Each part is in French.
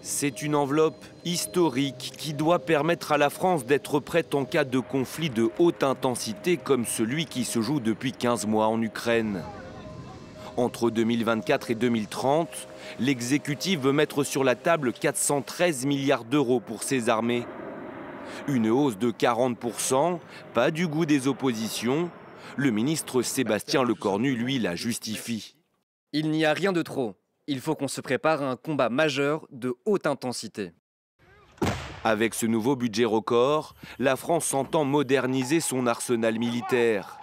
C'est une enveloppe historique qui doit permettre à la France d'être prête en cas de conflit de haute intensité comme celui qui se joue depuis 15 mois en Ukraine. Entre 2024 et 2030, l'exécutif veut mettre sur la table 413 milliards d'euros pour ses armées. Une hausse de 40%, pas du goût des oppositions. Le ministre Sébastien Lecornu, lui, la justifie. Il n'y a rien de trop. Il faut qu'on se prépare à un combat majeur de haute intensité. Avec ce nouveau budget record, la France entend moderniser son arsenal militaire.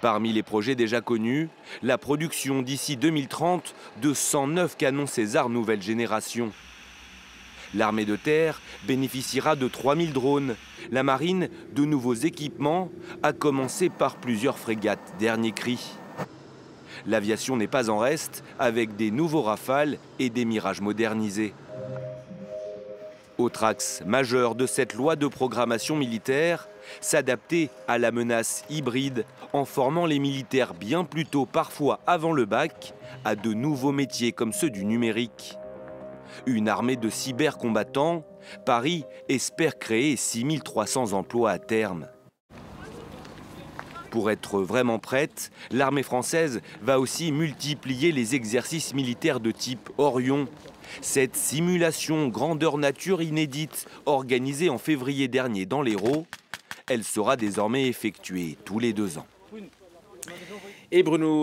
Parmi les projets déjà connus, la production d'ici 2030 de 109 canons César nouvelle génération. L'armée de terre bénéficiera de 3000 drones, la marine de nouveaux équipements, à commencer par plusieurs frégates dernier cri. L'aviation n'est pas en reste, avec des nouveaux Rafales et des Mirages modernisés. Autre axe majeur de cette loi de programmation militaire, s'adapter à la menace hybride en formant les militaires bien plus tôt, parfois avant le bac, à de nouveaux métiers comme ceux du numérique. Une armée de cybercombattants, Paris espère créer 6300 emplois à terme. Pour être vraiment prête, l'armée française va aussi multiplier les exercices militaires de type Orion. Cette simulation grandeur nature inédite, organisée en février dernier dans l'Hérault, elle sera désormais effectuée tous les 2 ans. Et Bruno